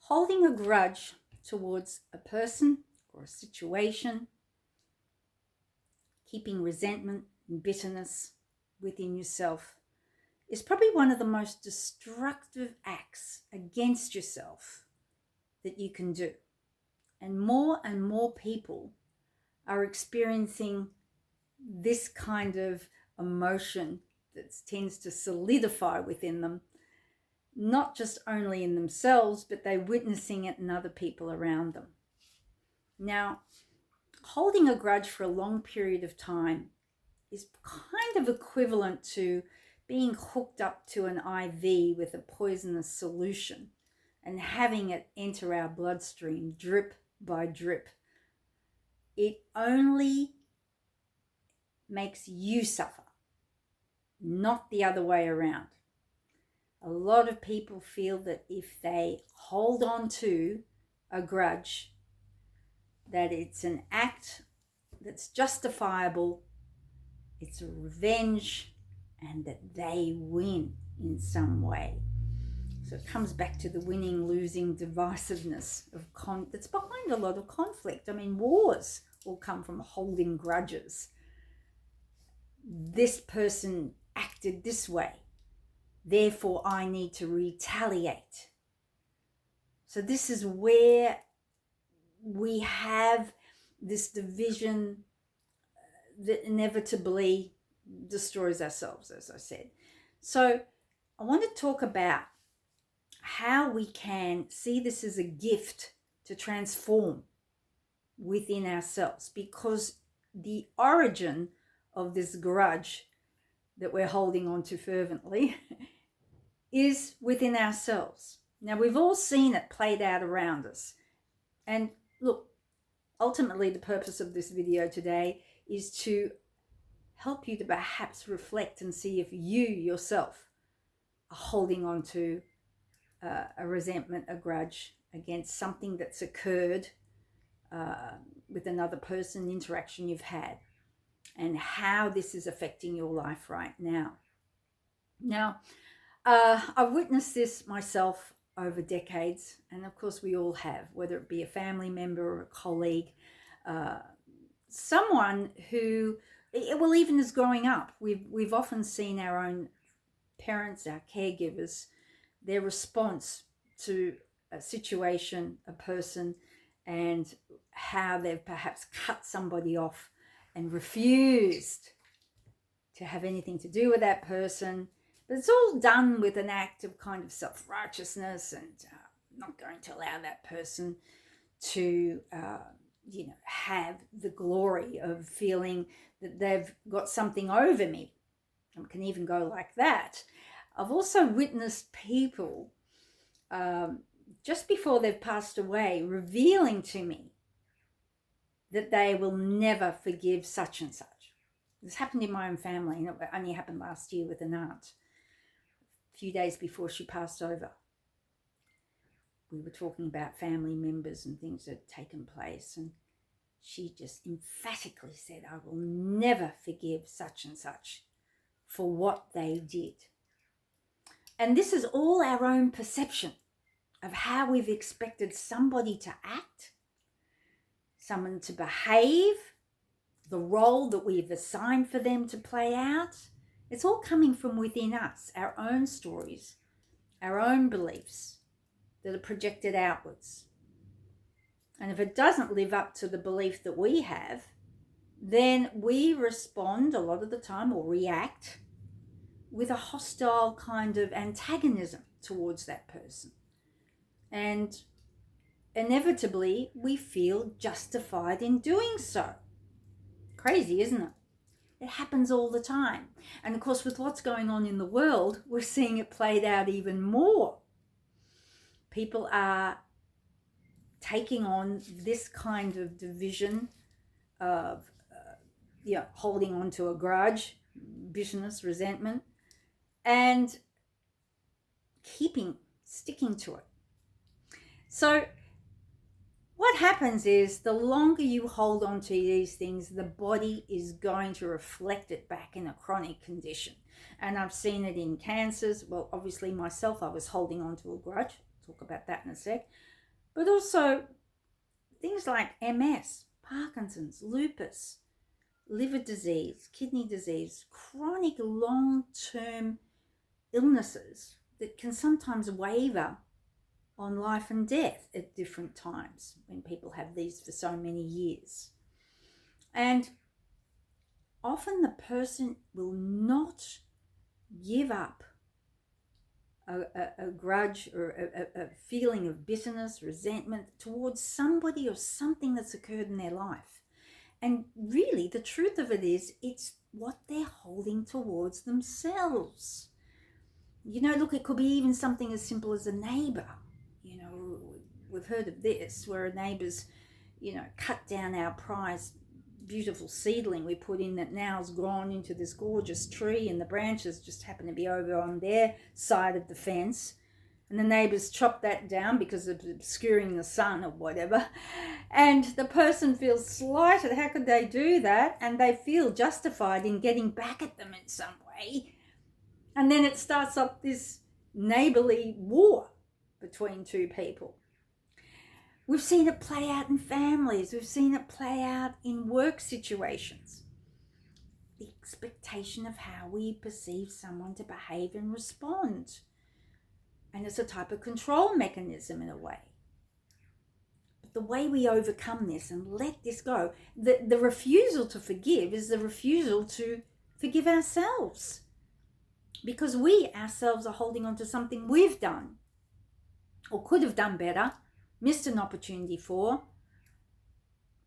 Holding a grudge towards a person or a situation, keeping resentment and bitterness within yourself is probably one of the most destructive acts against yourself that you can do. And more people are experiencing this kind of emotion that tends to solidify within them, not just only in themselves, but they're witnessing it in other people around them. Now, holding a grudge for a long period of time is kind of equivalent to being hooked up to an IV with a poisonous solution and having it enter our bloodstream drip by drip. It only makes you suffer, not the other way around. A lot of people feel that if they hold on to a grudge, that it's an act that's justifiable, it's a revenge, and that they win in some way. So it comes back to the winning-losing divisiveness that's behind a lot of conflict. I mean, wars all come from holding grudges. This person acted this way, therefore I need to retaliate. So this is where we have this division that inevitably destroys ourselves, as I said. So I want to talk about how we can see this as a gift to transform within ourselves, because the origin of this grudge that we're holding on to fervently is within ourselves. Now, we've all seen it played out around us. And look, ultimately the purpose of this video today is to help you to perhaps reflect and see if you yourself are holding on to a resentment, a grudge against something that's occurred with another person, interaction you've had, and how this is affecting your life right now. Now, I've witnessed this myself over decades, and of course we all have, whether it be a family member or a colleague, someone who, well, even as growing up, we've often seen our own parents, our caregivers, their response to a situation, a person, and how they've perhaps cut somebody off and refused to have anything to do with that person. But it's all done with an act of kind of self-righteousness and not going to allow that person to, have the glory of feeling that they've got something over me. It can even go like that. I've also witnessed people just before they've passed away revealing to me that they will never forgive such and such. This happened in my own family, and it only happened last year with an aunt. A few days before she passed over, we were talking about family members and things that had taken place, and she just emphatically said, I will never forgive such and such for what they did. And this is all our own perception of how we've expected somebody to act, someone to behave, the role that we've assigned for them to play out. It's all coming from within us, our own stories, our own beliefs that are projected outwards. And if it doesn't live up to the belief that we have, then we respond a lot of the time, or react with a hostile kind of antagonism towards that person. And inevitably, we feel justified in doing so. Crazy, isn't it? It happens all the time. And of course, with what's going on in the world, we're seeing it played out even more. People are taking on this kind of division of holding on to a grudge, bitterness, resentment, and sticking to it. So what happens is, the longer you hold on to these things, the body is going to reflect it back in a chronic condition. And I've seen it in cancers. Well, obviously myself, I was holding on to a grudge talk about that in a sec. But also things like MS, Parkinson's, lupus, liver disease, kidney disease, chronic long-term illnesses that can sometimes waver on life and death at different times when people have these for so many years. And often the person will not give up a grudge or a feeling of bitterness, resentment towards somebody or something that's occurred in their life. And really, the truth of it is, it's what they're holding towards themselves. You know, look, it could be even something as simple as a neighbor. You know, we've heard of this, where a neighbor's, cut down our prized, beautiful seedling we put in that now has grown into this gorgeous tree, and the branches just happen to be over on their side of the fence. And the neighbors chop that down because of obscuring the sun or whatever. And the person feels slighted. How could they do that? And they feel justified in getting back at them in some way. And then it starts up this neighborly war between two people. We've seen it play out in families. We've seen it play out in work situations. The expectation of how we perceive someone to behave and respond. And it's a type of control mechanism in a way. But the way we overcome this and let this go, the refusal to forgive is the refusal to forgive ourselves. Because we ourselves are holding on to something we've done or could have done better, missed an opportunity for,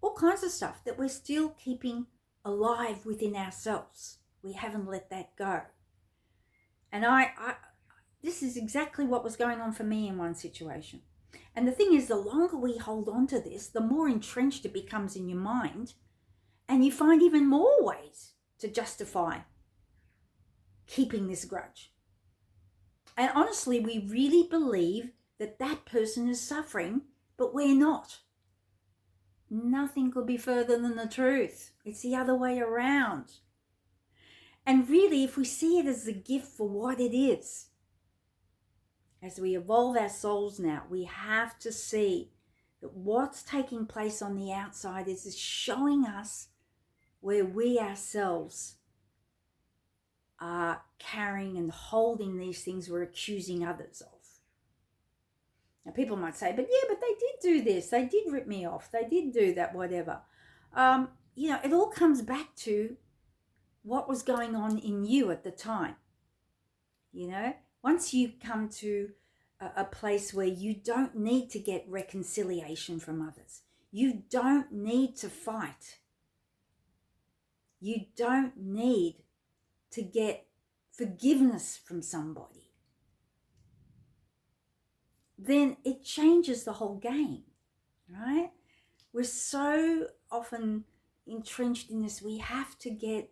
all kinds of stuff that we're still keeping alive within ourselves. We haven't let that go. And this is exactly what was going on for me in one situation. And the thing is, the longer we hold on to this, the more entrenched it becomes in your mind, and you find even more ways to justify keeping this grudge. And honestly, we really believe that that person is suffering, but we're not. Nothing could be further than the truth. It's the other way around. And really, if we see it as a gift for what it is, as we evolve our souls now, we have to see that what's taking place on the outside is showing us where we ourselves are carrying and holding these things we're accusing others of. Now, people might say, but they did do this. They did rip me off. They did do that, whatever. It all comes back to what was going on in you at the time. Once you come to a place where you don't need to get reconciliation from others, you don't need to fight. You don't need to get forgiveness from somebody. Then it changes the whole game, right? We're so often entrenched in this. We have to get,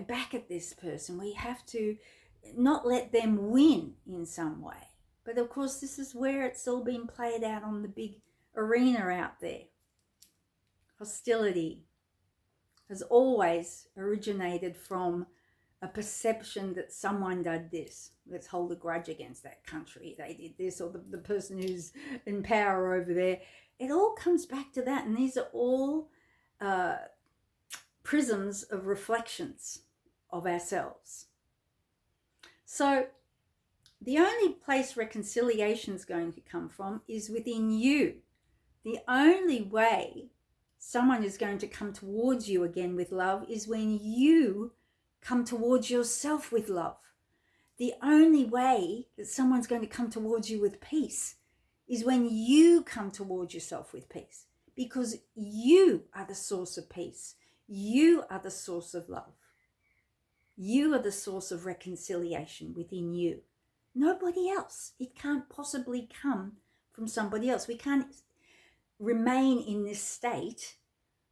back at this person. We have to not let them win in some way. But of course, this is where it's all being played out on the big arena out there. Hostility has always originated from a perception that someone did this. Let's hold a grudge against that country. They did this, or the person who's in power over there. It all comes back to that. And these are all prisms of reflections of ourselves. So the only place reconciliation is going to come from is within you. The only way someone is going to come towards you again with love is when you come towards yourself with love. The only way that someone's going to come towards you with peace is when you come towards yourself with peace, because you are the source of peace. You are the source of love. You are the source of reconciliation within you. Nobody else. It can't possibly come from somebody else. We can't remain in this state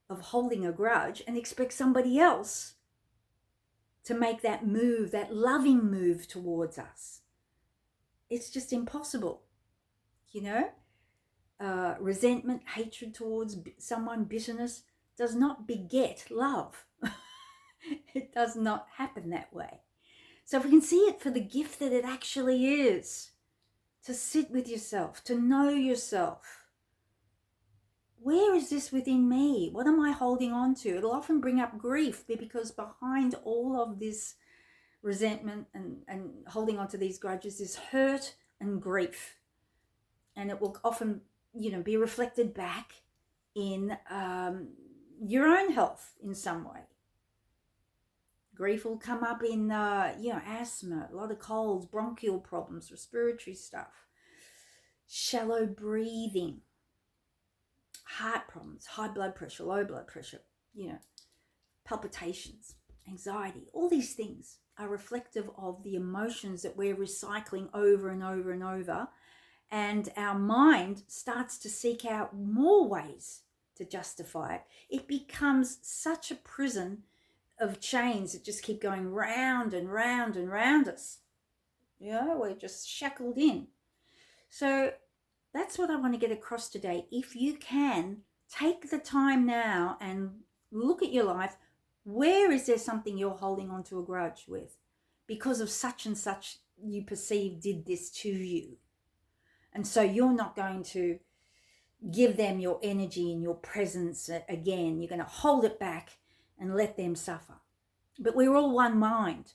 of holding a grudge and expect somebody else to make that move, that loving move towards us. It's just impossible, resentment, hatred towards someone, bitterness does not beget love. It does not happen that way. So if we can see it for the gift that it actually is, to sit with yourself, to know yourself. Where is this within me? What am I holding on to? It'll often bring up grief, because behind all of this resentment and holding on to these grudges is hurt and grief. And it will often, be reflected back in your own health in some way. Grief will come up in, asthma, a lot of colds, bronchial problems, respiratory stuff, shallow breathing, heart problems, high blood pressure, low blood pressure, palpitations, anxiety. All these things are reflective of the emotions that we're recycling over and over and over. And our mind starts to seek out more ways to justify it. It becomes such a prison of chains that just keep going round and round and round us. We're just shackled in. So that's what I want to get across today. If you can, take the time now and look at your life. Where is there something you're holding on to a grudge with? Because of such and such you perceive did this to you. And so you're not going to give them your energy and your presence again. You're going to hold it back and let them suffer. But we're all one mind.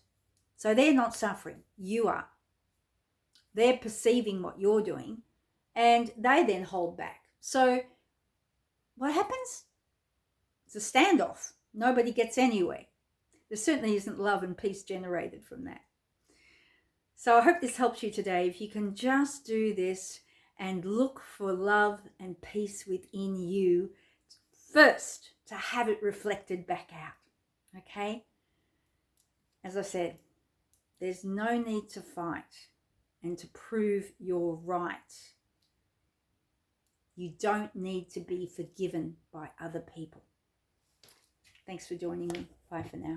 So they're not suffering. You are. They're perceiving what you're doing, and they then hold back. So what happens? It's a standoff. Nobody gets anywhere. There certainly isn't love and peace generated from that. So I hope this helps you today. If you can just do this and look for love and peace within you first, to have it reflected back out. Okay? As I said, there's no need to fight and to prove you're right. You don't need to be forgiven by other people. Thanks for joining me. Bye for now.